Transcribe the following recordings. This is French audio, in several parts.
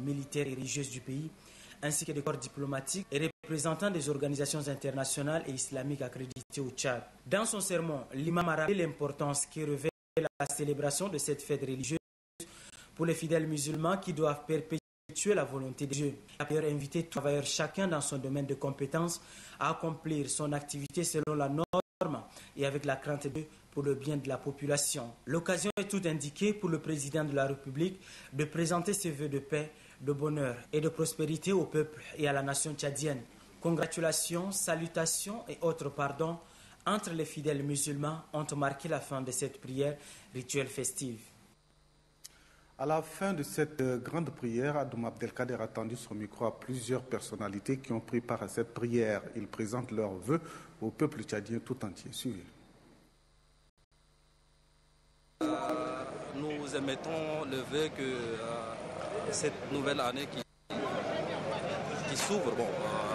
militaires et religieuses du pays, ainsi que des corps diplomatiques et représentants des organisations internationales et islamiques accréditées au Tchad. Dans son sermon, l'imam a rappelé l'importance qui revêt la célébration de cette fête religieuse pour les fidèles musulmans qui doivent perpétuer la volonté de Dieu. Il a d'ailleurs invité tout travailleur, chacun dans son domaine de compétences, à accomplir son activité selon la norme et avec la crainte de Dieu pour le bien de la population. L'occasion est toute indiquée pour le président de la République de présenter ses vœux de paix, de bonheur et de prospérité au peuple et à la nation tchadienne. Congratulations, salutations et autres pardons entre les fidèles musulmans ont marqué la fin de cette prière rituelle festive. À la fin de cette grande prière, Adoum Abdelkader a tendu son micro à plusieurs personnalités qui ont pris part à cette prière. Ils présentent leurs vœux au peuple tchadien tout entier. Suivez. Nous émettons le vœu que cette nouvelle année qui s'ouvre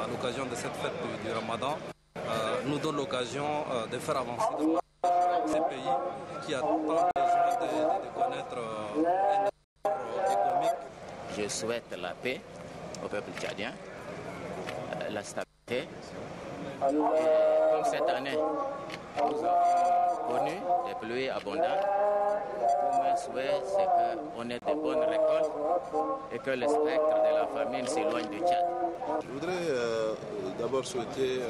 à l'occasion de cette fête du Ramadan nous donne l'occasion de faire avancer ces pays qui a tant besoin de connaître un économique. Je souhaite la paix au peuple tchadien, la stabilité. Et comme cette année, nous avons connu des pluies abondantes. Mon souhait, c'est qu'on ait de bonnes récoltes et que le spectre de la famine s'éloigne du Tchad. Je voudrais d'abord souhaiter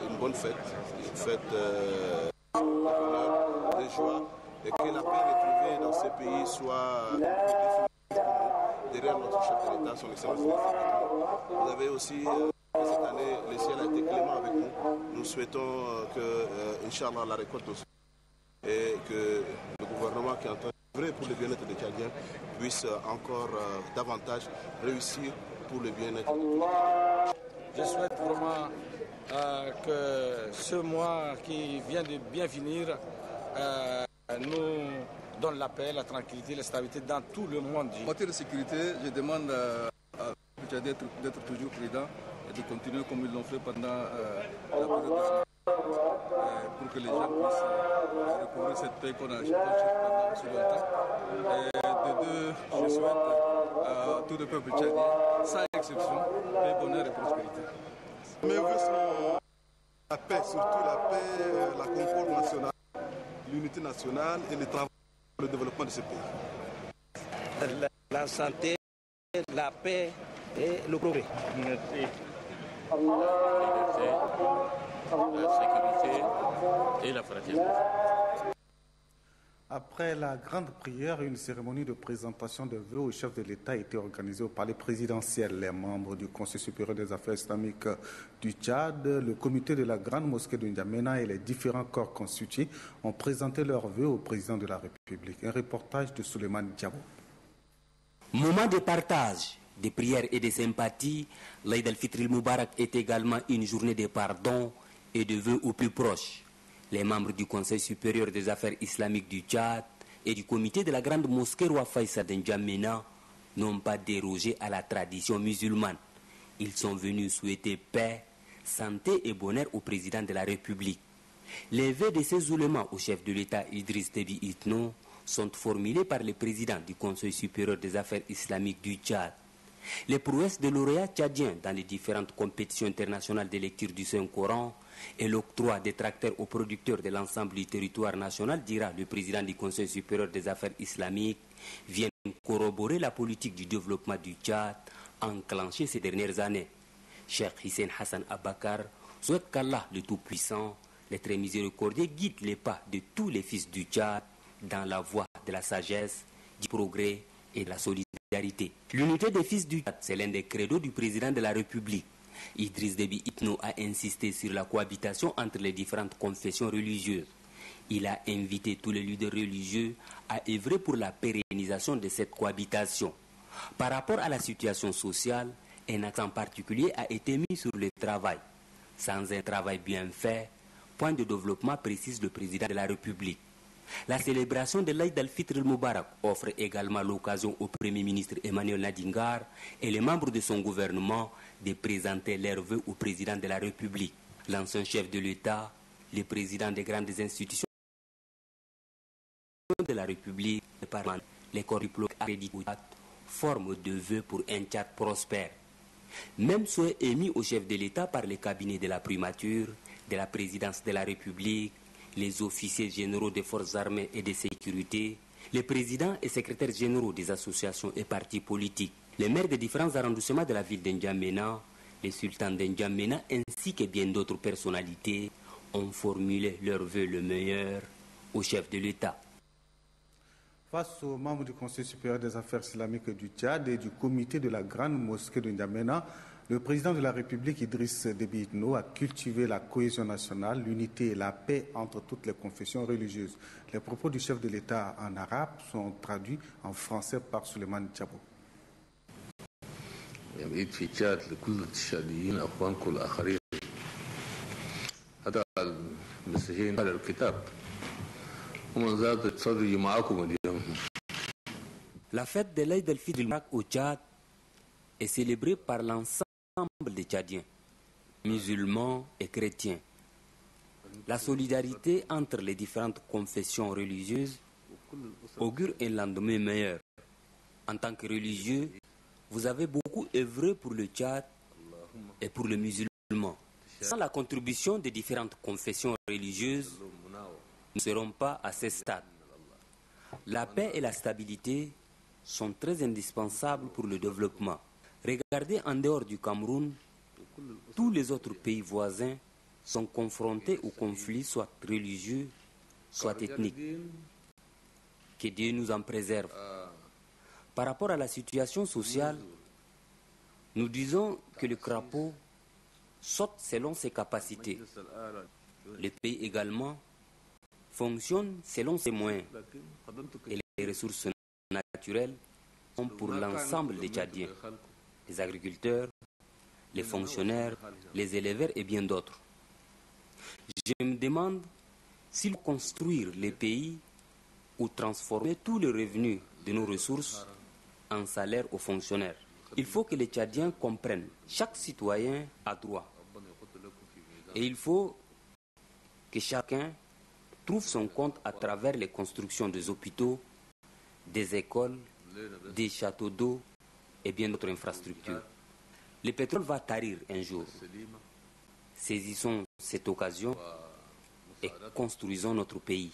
une bonne fête, une fête de bonheur, de joie, et que la paix retrouvée dans ces pays soit une définitive derrière notre chef de l'État, son excellence. Vous avez aussi, cette année, le ciel a été clément avec nous. Nous souhaitons que, Inch'Allah, la récolte aussi, et que le gouvernement qui est en train d'œuvrer pour le bien-être des Tchadiens puisse encore davantage réussir pour le bien-être de tous. Je souhaite vraiment que ce mois qui vient de bien finir nous donne la paix, la tranquillité, la stabilité dans tout le monde. En matière de sécurité, je demande à Tchadiens d'être toujours prudents et de continuer comme ils l'ont fait pendant la période de pour que les gens puissent recouvrir cette paix qu'on a cherché pendant si longtemps. Et de deux, je souhaite à tout le peuple tchadien, sans exception, paix, bonheur et prospérité. Mes vœux sont la paix, surtout la paix, la concorde nationale, l'unité nationale et le travail pour le développement de ce pays. La santé, la paix et le progrès. L'unité, la sécurité et la fraternité. Après la grande prière, une cérémonie de présentation de vœux au chef de l'État a été organisée au palais présidentiel. Les membres du Conseil supérieur des affaires islamiques du Tchad, le comité de la grande mosquée de N'Djamena et les différents corps constitués ont présenté leurs vœux au président de la République. Un reportage de Souleymane Diabo. Moment de partage, de prières et de sympathie, l'Aïd al-Fitr al-Moubarak est également une journée de pardon et de vœux aux plus proches. Les membres du Conseil supérieur des affaires islamiques du Tchad et du comité de la grande mosquée Roi Faisal de N'Djamena n'ont pas dérogé à la tradition musulmane. Ils sont venus souhaiter paix, santé et bonheur au président de la République. Les vœux de ces oulémas au chef de l'État Idriss Déby Itno sont formulés par le président du Conseil supérieur des affaires islamiques du Tchad. Les prouesses de lauréats tchadiens dans les différentes compétitions internationales de lecture du Saint-Coran et l'octroi des tracteurs aux producteurs de l'ensemble du territoire national, dira le président du Conseil supérieur des affaires islamiques, viennent corroborer la politique du développement du Tchad enclenchée ces dernières années. Cheikh Hissène Hassan Abakar souhaite qu'Allah, le Tout-Puissant, le très miséricordieux, guide les pas de tous les fils du Tchad dans la voie de la sagesse, du progrès et de la solidarité. L'unité des fils du Tchad, c'est l'un des credos du président de la République. Idriss Déby Itno a insisté sur la cohabitation entre les différentes confessions religieuses. Il a invité tous les leaders religieux à œuvrer pour la pérennisation de cette cohabitation. Par rapport à la situation sociale, un accent particulier a été mis sur le travail. Sans un travail bien fait, point de développement, précise le président de la République. La célébration de l'Aïd al-Fitr al-Moubarak offre également l'occasion au Premier ministre Emmanuel Nadingar et les membres de son gouvernement de présenter leurs vœux au président de la République. L'ancien chef de l'État, le président des grandes institutions de la République, le Parlement, les corps diplômés accrédités forme de vœux pour un Tchad prospère. Même souhait émis au chef de l'État par les cabinets de la primature, de la présidence de la République, les officiers généraux des forces armées et de sécurité, les présidents et secrétaires généraux des associations et partis politiques, les maires des différents arrondissements de la ville d'Ndiamena, les sultans d'Ndiamena ainsi que bien d'autres personnalités ont formulé leurs vœux le meilleur au chef de l'État. Face aux membres du Conseil supérieur des affaires islamiques du Tchad et du comité de la grande mosquée de N'Djamena, le président de la République, Idriss Déby Itno, a cultivé la cohésion nationale, l'unité et la paix entre toutes les confessions religieuses. Les propos du chef de l'État en arabe sont traduits en français par Souleymane Diabo. La fête de l'Aïd el-Fitr au Tchad est célébrée par l'ensemble des Tchadiens, musulmans et chrétiens. La solidarité entre les différentes confessions religieuses augure un lendemain meilleur. En tant que religieux, vous avez beaucoup œuvré pour le Tchad et pour les musulmans. Sans la contribution des différentes confessions religieuses, nous ne serons pas à ce stade. La paix et la stabilité sont très indispensables pour le développement. Regardez en dehors du Cameroun, tous les autres pays voisins sont confrontés aux conflits soit religieux, soit ethniques. Que Dieu nous en préserve. Par rapport à la situation sociale, nous disons que le crapaud saute selon ses capacités. Le pays également fonctionne selon ses moyens. Et les ressources naturelles sont pour l'ensemble des Tchadiens, les agriculteurs, les fonctionnaires, les éleveurs et bien d'autres. Je me demande s'il faut construire les pays ou transformer tous les revenus de nos ressources en salaire aux fonctionnaires. Il faut que les Tchadiens comprennent, chaque citoyen a droit. Et il faut que chacun trouve son compte à travers les constructions des hôpitaux, des écoles, des châteaux d'eau et bien d'autres infrastructures. Le pétrole va tarir un jour. Saisissons cette occasion et construisons notre pays.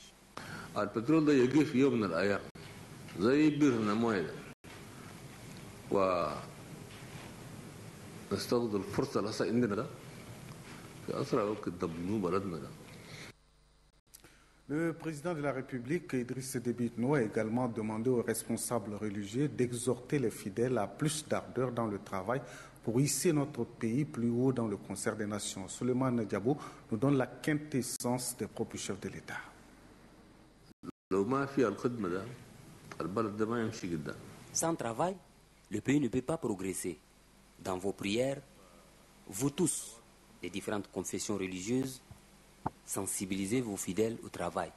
Le président de la République, Idriss Déby Itno, a également demandé aux responsables religieux d'exhorter les fidèles à plus d'ardeur dans le travail pour hisser notre pays plus haut dans le concert des nations. Souleymane Diabo nous donne la quintessence des propres chefs de l'État. Sans travail, le pays ne peut pas progresser. Dans vos prières, vous tous, les différentes confessions religieuses, sensibilisez vos fidèles au travail.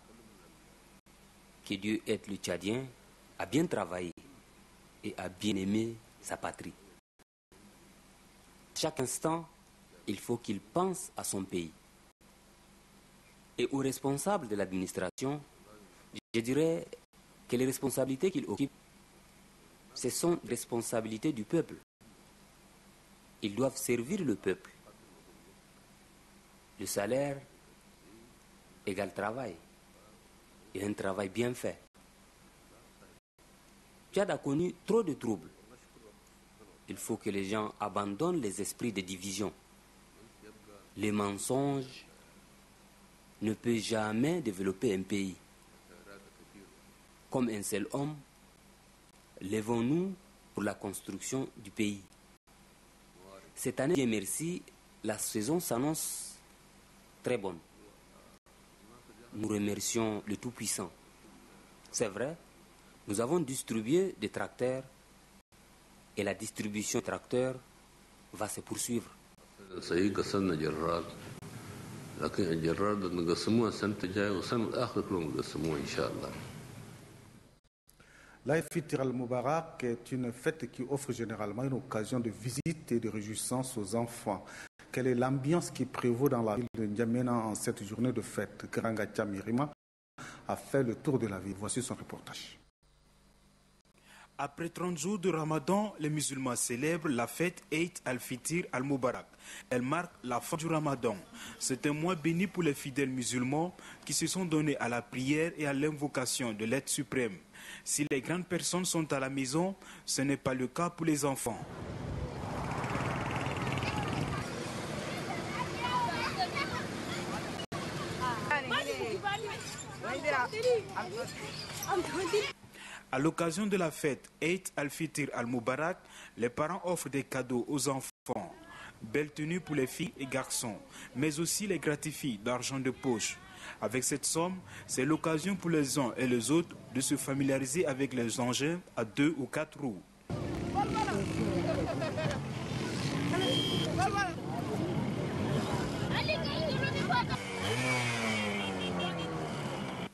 Que Dieu aide le Tchadien à bien travailler et à bien aimer sa patrie. Chaque instant, il faut qu'il pense à son pays. Et aux responsables de l'administration, je dirais que les responsabilités qu'ils occupent, ce sont les responsabilités du peuple. Ils doivent servir le peuple. Le salaire égale travail. Et un travail bien fait. Tchad a connu trop de troubles. Il faut que les gens abandonnent les esprits de division. Les mensonges ne peuvent jamais développer un pays. Comme un seul homme, lèvons-nous pour la construction du pays. Cette année, Dieu merci, la saison s'annonce très bonne. Nous remercions le Tout-Puissant. C'est vrai, nous avons distribué des tracteurs et la distribution des tracteurs va se poursuivre. L'Aïd el-Fitr al-Mubarak est une fête qui offre généralement une occasion de visite et de réjouissance aux enfants. Quelle est l'ambiance qui prévaut dans la ville de N'Djamena en cette journée de fête? Garangatia Mirima a fait le tour de la ville. Voici son reportage. Après 30 jours de Ramadan, les musulmans célèbrent la fête Eid al-Fitr al-Mubarak. Elle marque la fin du Ramadan. C'est un mois béni pour les fidèles musulmans qui se sont donnés à la prière et à l'invocation de l'être suprême. Si les grandes personnes sont à la maison, ce n'est pas le cas pour les enfants. À l'occasion de la fête Eid al-Fitr al-Mubarak, les parents offrent des cadeaux aux enfants. Belles tenues pour les filles et garçons, mais aussi les gratifient d'argent de poche. Avec cette somme, c'est l'occasion pour les uns et les autres de se familiariser avec les engins à 2 ou 4 roues.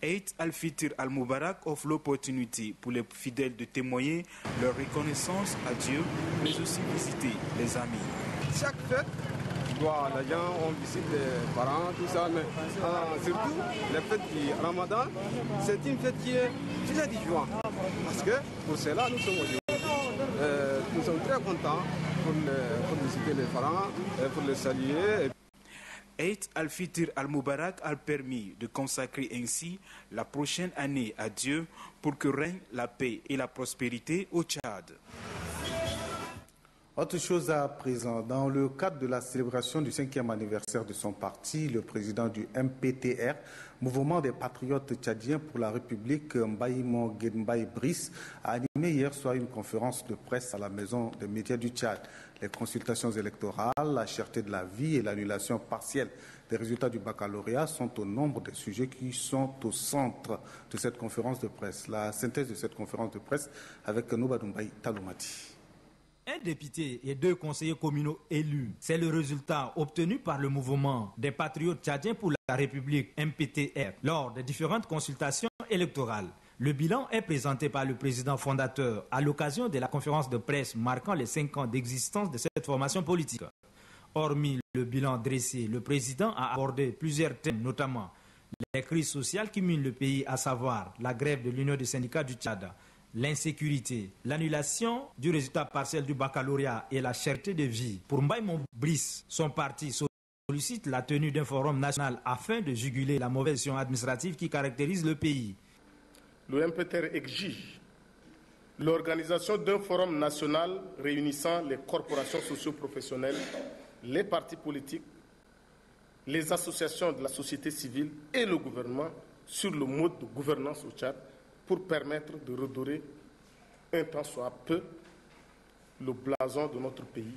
Eid al-Fitr al-Mubarak offre l'opportunité pour les fidèles de témoigner leur reconnaissance à Dieu, mais aussi visiter les amis. Chaque fête, les gens on visite les parents, tout ça, mais surtout les fêtes du Ramadan, c'est une fête qui est très différente. Parce que pour cela, nous sommes aujourd'hui. Nous sommes très contents pour visiter les parents, pour les saluer. Eid al-Fitr al-Mubarak a permis de consacrer ainsi la prochaine année à Dieu pour que règne la paix et la prospérité au Tchad. Autre chose à présent, dans le cadre de la célébration du 5e anniversaire de son parti, le président du MPTR, Mouvement des Patriotes Tchadiens pour la République, Mbaïmo Guedmbaï Brice, a animé hier soir une conférence de presse à la Maison des médias du Tchad. Les consultations électorales, la cherté de la vie et l'annulation partielle des résultats du baccalauréat sont au nombre des sujets qui sont au centre de cette conférence de presse. La synthèse de cette conférence de presse avec Noubadumbaï Taloumati. Un député et 2 conseillers communaux élus, c'est le résultat obtenu par le mouvement des patriotes tchadiens pour la République, MPTR, lors des différentes consultations électorales. Le bilan est présenté par le président fondateur à l'occasion de la conférence de presse marquant les 5 ans d'existence de cette formation politique. Hormis le bilan dressé, le président a abordé plusieurs thèmes, notamment les crises sociales qui minent le pays, à savoir la grève de l'Union des syndicats du Tchad, l'insécurité, l'annulation du résultat partiel du baccalauréat et la cherté de vie. Pour Mbaïmo Brice, son parti sollicite la tenue d'un forum national afin de juguler la mauvaise gestion administrative qui caractérise le pays. Le MPTR exige l'organisation d'un forum national réunissant les corporations socio-professionnelles, les partis politiques, les associations de la société civile et le gouvernement sur le mode de gouvernance au Tchad pour permettre de redorer un tant soit peu le blason de notre pays.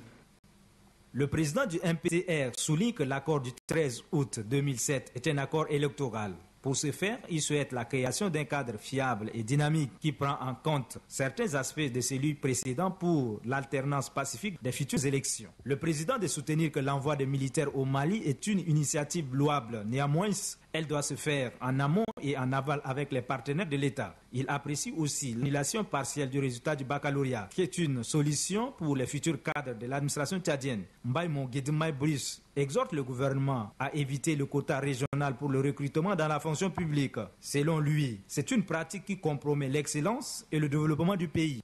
Le président du MPTR souligne que l'accord du 13 août 2007 est un accord électoral. Pour ce faire, il souhaite la création d'un cadre fiable et dynamique qui prend en compte certains aspects de celui précédent pour l'alternance pacifique des futures élections. Le président de soutenir que l'envoi des militaires au Mali est une initiative louable. Néanmoins, elle doit se faire en amont et en aval avec les partenaires de l'État. Il apprécie aussi l'annulation partielle du résultat du baccalauréat, qui est une solution pour les futurs cadres de l'administration tchadienne. Mbaïmo Guedmbaï Brice exhorte le gouvernement à éviter le quota régional pour le recrutement dans la fonction publique. Selon lui, c'est une pratique qui compromet l'excellence et le développement du pays.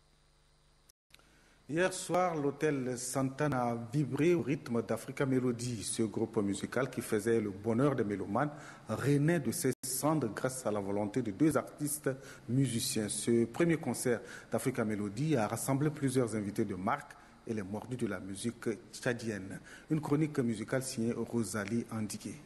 Hier soir, l'hôtel Santana a vibré au rythme d'Africa Melody. Ce groupe musical qui faisait le bonheur des mélomanes renaît de ses cendres grâce à la volonté de 2 artistes musiciens. Ce premier concert d'Africa Melody a rassemblé plusieurs invités de marque et les mordus de la musique tchadienne. Une chronique musicale signée Rosalie Andigué.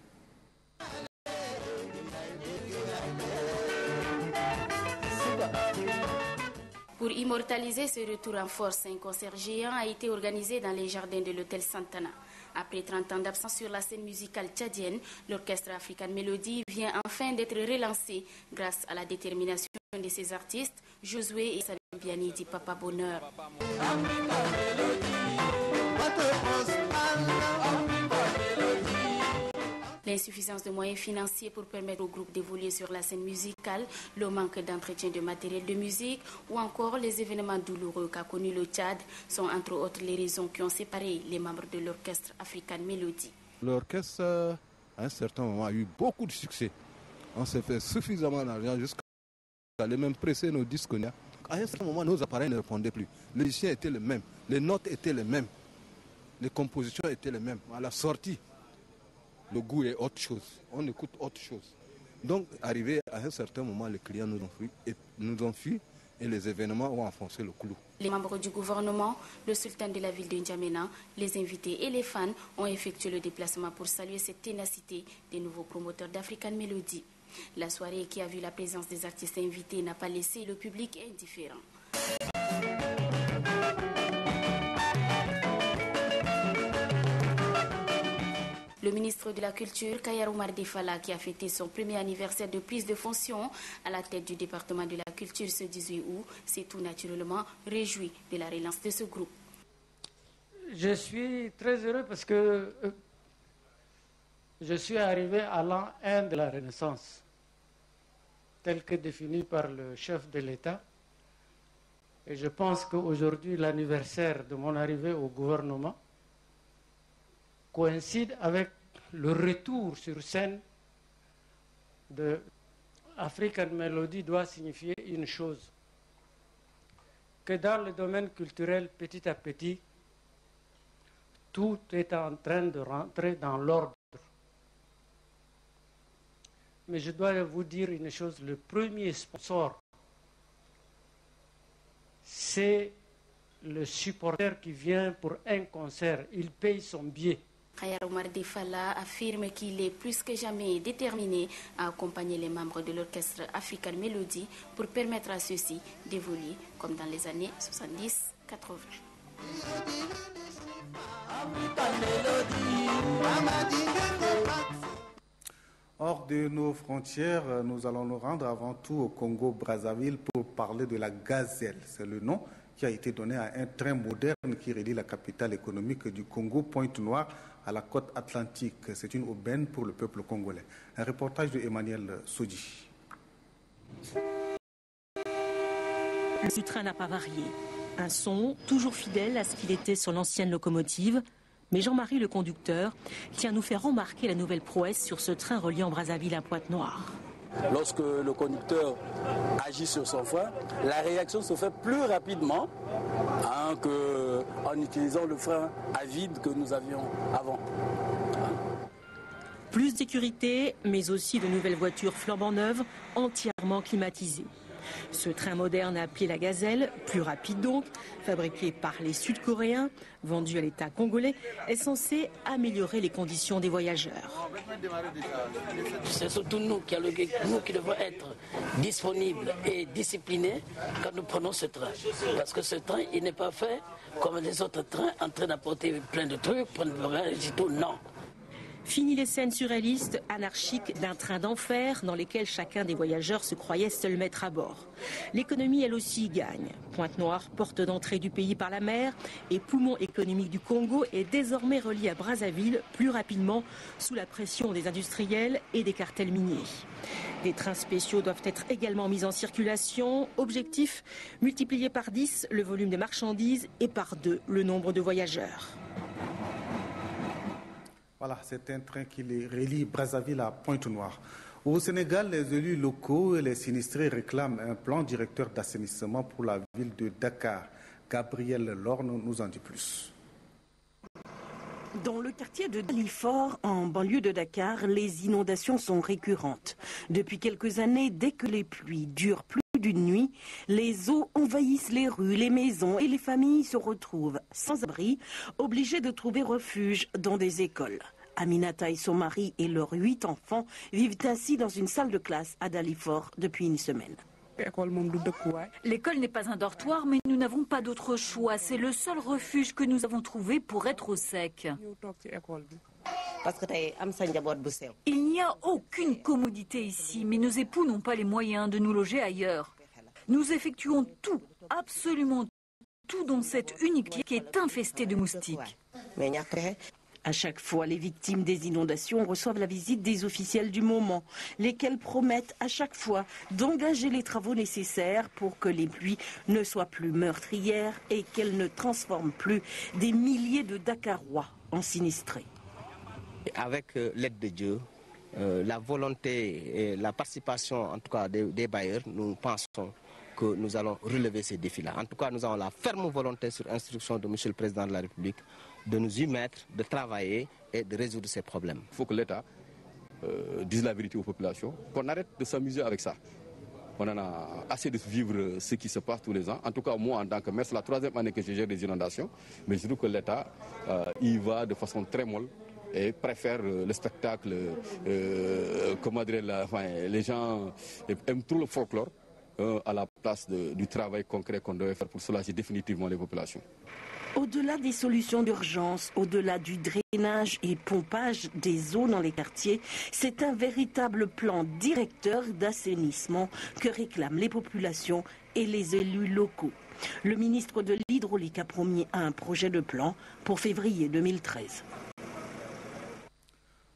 Pour immortaliser ce retour en force, un concert géant a été organisé dans les jardins de l'hôtel Santana. Après 30 ans d'absence sur la scène musicale tchadienne, l'orchestre African Melody vient enfin d'être relancé grâce à la détermination de ses artistes, Josué et Sabiani dit Papa Bonheur. L'insuffisance de moyens financiers pour permettre au groupe d'évoluer sur la scène musicale, le manque d'entretien de matériel de musique ou encore les événements douloureux qu'a connu le Tchad sont entre autres les raisons qui ont séparé les membres de l'orchestre African Melody. L'orchestre, à un certain moment, a eu beaucoup de succès. On s'est fait suffisamment d'argent jusqu'à aller même presser nos disques à un certain moment, nos appareils ne répondaient plus. Les musiciens étaient les mêmes, les notes étaient les mêmes, les compositions étaient les mêmes. À la sortie, le goût est autre chose. On écoute autre chose. Donc, arrivé à un certain moment, les clients nous ont fui et les événements ont enfoncé le clou. Les membres du gouvernement, le sultan de la ville de N'Djamena, les invités et les fans ont effectué le déplacement pour saluer cette ténacité des nouveaux promoteurs d'African Melody. La soirée qui a vu la présence des artistes invités n'a pas laissé le public indifférent. Le ministre de la Culture, Kayar Oumar Defala, qui a fêté son premier anniversaire de prise de fonction à la tête du département de la Culture ce 18 août, s'est tout naturellement réjoui de la relance de ce groupe. Je suis très heureux parce que je suis arrivé à l'an 1 de la Renaissance, tel que défini par le chef de l'État. Et je pense qu'aujourd'hui, l'anniversaire de mon arrivée au gouvernement coïncide avec le retour sur scène de African Melody doit signifier une chose, que dans le domaine culturel, petit à petit, tout est en train de rentrer dans l'ordre. Mais je dois vous dire une chose, le premier sponsor, c'est le supporter qui vient pour un concert, il paye son billet. Kayar Oumar Defala affirme qu'il est plus que jamais déterminé à accompagner les membres de l'orchestre African Melody pour permettre à ceux-ci d'évoluer comme dans les années 70-80. Hors de nos frontières, nous allons nous rendre avant tout au Congo-Brazzaville pour parler de la Gazelle. C'est le nom qui a été donné à un train moderne qui relie la capitale économique du Congo, Pointe-Noire, à la côte atlantique. C'est une aubaine pour le peuple congolais. Un reportage de Emmanuel Soudi. Le train n'a pas varié. Un son toujours fidèle à ce qu'il était sur l'ancienne locomotive. Mais Jean-Marie, le conducteur, tient à nous faire remarquer la nouvelle prouesse sur ce train reliant Brazzaville à Pointe-Noire. Lorsque le conducteur agit sur son frein, la réaction se fait plus rapidement qu'en utilisant le frein à vide que nous avions avant. Plus de sécurité, mais aussi de nouvelles voitures flambant neuves, entièrement climatisées. Ce train moderne appelé la Gazelle, plus rapide donc, fabriqué par les Sud-Coréens, vendu à l'État congolais, est censé améliorer les conditions des voyageurs. C'est surtout nous qui devons être disponibles et disciplinés quand nous prenons ce train. Parce que ce train, il n'est pas fait comme les autres trains, en train d'apporter plein de trucs, plein de bagages et tout, non. Fini les scènes surréalistes, anarchiques d'un train d'enfer dans lesquels chacun des voyageurs se croyait seul maître à bord. L'économie, elle aussi, gagne. Pointe-Noire, porte d'entrée du pays par la mer et poumon économique du Congo, est désormais relié à Brazzaville plus rapidement sous la pression des industriels et des cartels miniers. Des trains spéciaux doivent être également mis en circulation. Objectif, multiplier par 10 le volume des marchandises et par 2 le nombre de voyageurs. Voilà, c'est un train qui relie Brazzaville à Pointe-Noire. Au Sénégal, les élus locaux et les sinistrés réclament un plan directeur d'assainissement pour la ville de Dakar. Gabriel Lorne nous en dit plus. Dans le quartier de Dalifort, en banlieue de Dakar, les inondations sont récurrentes. Depuis quelques années, dès que les pluies durent plus d'une nuit, les eaux envahissent les rues, les maisons et les familles se retrouvent sans abri, obligées de trouver refuge dans des écoles. Aminata et son mari et leurs 8 enfants vivent ainsi dans une salle de classe à Dalifort depuis une semaine. L'école n'est pas un dortoir, mais nous n'avons pas d'autre choix. C'est le seul refuge que nous avons trouvé pour être au sec. Il n'y a aucune commodité ici, mais nos époux n'ont pas les moyens de nous loger ailleurs. Nous effectuons tout, absolument tout dans cette unique qui est infestée de moustiques. À chaque fois, les victimes des inondations reçoivent la visite des officiels du moment, lesquels promettent à chaque fois d'engager les travaux nécessaires pour que les pluies ne soient plus meurtrières et qu'elles ne transforment plus des milliers de Dakarois en sinistrés. Avec l'aide de Dieu, la volonté et la participation en tout cas des bailleurs, nous pensons que nous allons relever ces défis-là. En tout cas, nous avons la ferme volonté, sur instruction de M. le Président de la République, de nous y mettre, de travailler et de résoudre ces problèmes. Il faut que l'État dise la vérité aux populations, qu'on arrête de s'amuser avec ça. On en a assez de vivre ce qui se passe tous les ans. En tout cas, moi, en tant que maire, c'est la 3e année que je gère les inondations. Mais je trouve que l'État y va de façon très molle et préfère le spectacle. Comment dire, les gens aiment trop le folklore à la place du travail concret qu'on devait faire pour soulager définitivement les populations. Au-delà des solutions d'urgence, au-delà du drainage et pompage des eaux dans les quartiers, c'est un véritable plan directeur d'assainissement que réclament les populations et les élus locaux. Le ministre de l'Hydraulique a promis un projet de plan pour février 2013.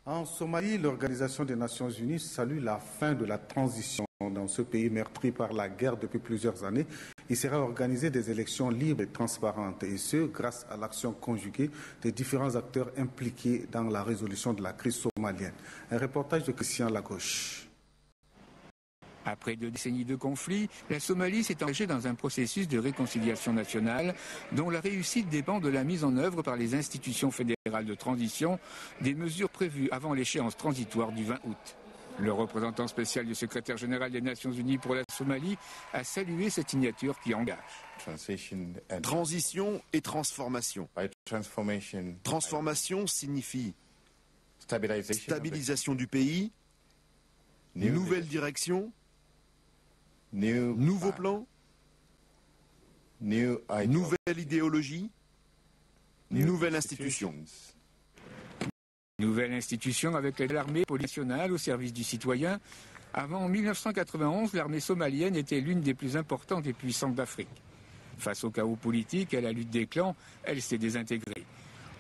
En Somalie, l'Organisation des Nations Unies salue la fin de la transition. Dans ce pays meurtri par la guerre depuis plusieurs années, il sera organisé des élections libres et transparentes, et ce, grâce à l'action conjuguée des différents acteurs impliqués dans la résolution de la crise somalienne. Un reportage de Christian Lagauche. Après 2 décennies de conflit, la Somalie s'est engagée dans un processus de réconciliation nationale dont la réussite dépend de la mise en œuvre par les institutions fédérales de transition des mesures prévues avant l'échéance transitoire du 20 août. Le représentant spécial du secrétaire général des Nations Unies pour la Somalie a salué cette signature qui engage. Transition et transformation. Transformation signifie stabilisation du pays, nouvelle direction, nouveau plan, nouvelle idéologie, nouvelle institution. Nouvelle institution avec l'armée police nationale au service du citoyen. Avant 1991, l'armée somalienne était l'une des plus importantes et puissantes d'Afrique. Face au chaos politique et à la lutte des clans, elle s'est désintégrée.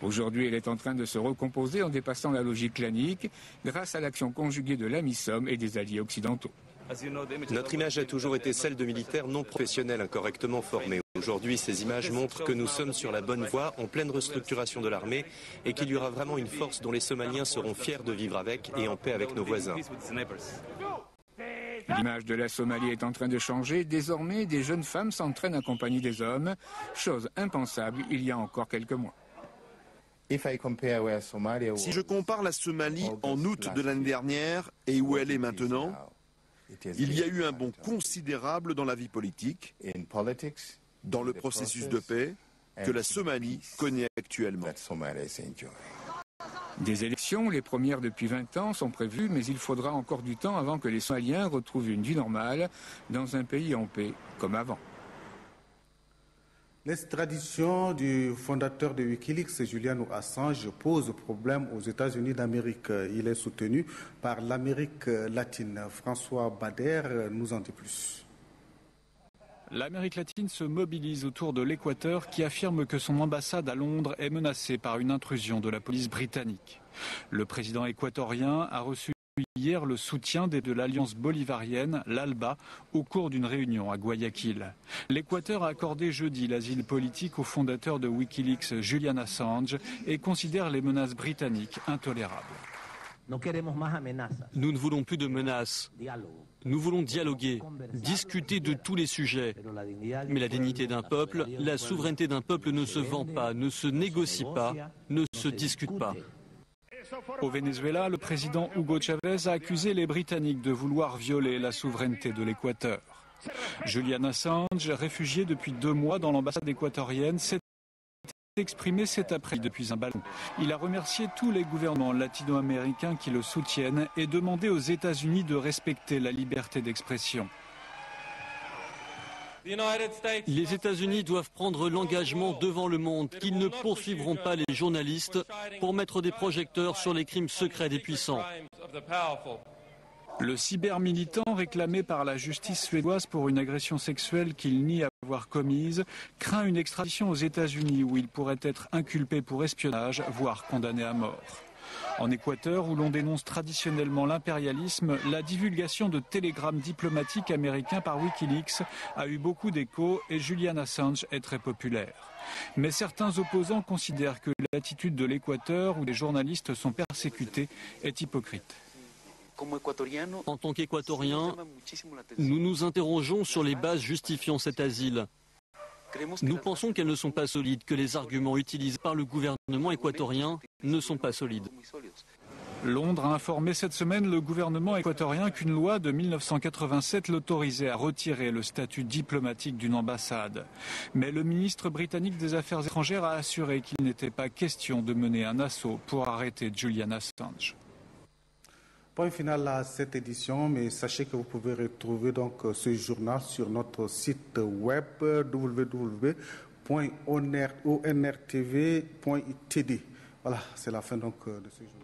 Aujourd'hui, elle est en train de se recomposer en dépassant la logique clanique grâce à l'action conjuguée de l'AMISOM et des alliés occidentaux. Notre image a toujours été celle de militaires non professionnels incorrectement formés. Aujourd'hui, ces images montrent que nous sommes sur la bonne voie, en pleine restructuration de l'armée, et qu'il y aura vraiment une force dont les Somaliens seront fiers de vivre avec et en paix avec nos voisins. L'image de la Somalie est en train de changer. Désormais, des jeunes femmes s'entraînent en compagnie des hommes, chose impensable il y a encore quelques mois. Si je compare la Somalie en août de l'année dernière et où elle est maintenant, il y a eu un bond considérable dans la vie politique, dans le processus de paix que la Somalie connaît actuellement. Des élections, les premières depuis 20 ans, sont prévues, mais il faudra encore du temps avant que les Somaliens retrouvent une vie normale dans un pays en paix comme avant. L'extradition du fondateur de Wikileaks, Julian Assange, pose problème aux États-Unis d'Amérique. Il est soutenu par l'Amérique latine. François Bader nous en dit plus. L'Amérique latine se mobilise autour de l'Équateur qui affirme que son ambassade à Londres est menacée par une intrusion de la police britannique. Le président équatorien a reçu hier le soutien de l'Alliance bolivarienne, l'ALBA, au cours d'une réunion à Guayaquil. L'Équateur a accordé jeudi l'asile politique au fondateur de Wikileaks, Julian Assange, et considère les menaces britanniques intolérables. Nous ne voulons plus de menaces. Nous voulons dialoguer, discuter de tous les sujets. Mais la dignité d'un peuple, la souveraineté d'un peuple ne se vend pas, ne se négocie pas, ne se discute pas. Au Venezuela, le président Hugo Chavez a accusé les Britanniques de vouloir violer la souveraineté de l'Équateur. Julian Assange, réfugié depuis 2 mois dans l'ambassade équatorienne, s'est exprimé cet après-midi depuis un ballon. Il a remercié tous les gouvernements latino-américains qui le soutiennent et demandé aux États-Unis de respecter la liberté d'expression. Les États-Unis doivent prendre l'engagement devant le monde qu'ils ne poursuivront pas les journalistes pour mettre des projecteurs sur les crimes secrets des puissants. Le cybermilitant réclamé par la justice suédoise pour une agression sexuelle qu'il nie avoir commise craint une extradition aux États-Unis où il pourrait être inculpé pour espionnage, voire condamné à mort. En Équateur, où l'on dénonce traditionnellement l'impérialisme, la divulgation de télégrammes diplomatiques américains par Wikileaks a eu beaucoup d'écho et Julian Assange est très populaire. Mais certains opposants considèrent que l'attitude de l'Équateur, où les journalistes sont persécutés, est hypocrite. En tant qu'Équatoriens, nous nous interrogeons sur les bases justifiant cet asile. Nous pensons qu'elles ne sont pas solides, que les arguments utilisés par le gouvernement équatorien ne sont pas solides. Londres a informé cette semaine le gouvernement équatorien qu'une loi de 1987 l'autorisait à retirer le statut diplomatique d'une ambassade. Mais le ministre britannique des Affaires étrangères a assuré qu'il n'était pas question de mener un assaut pour arrêter Julian Assange. Point final à cette édition, mais sachez que vous pouvez retrouver donc ce journal sur notre site web www.onrtv.td. Voilà, c'est la fin donc de ce journal.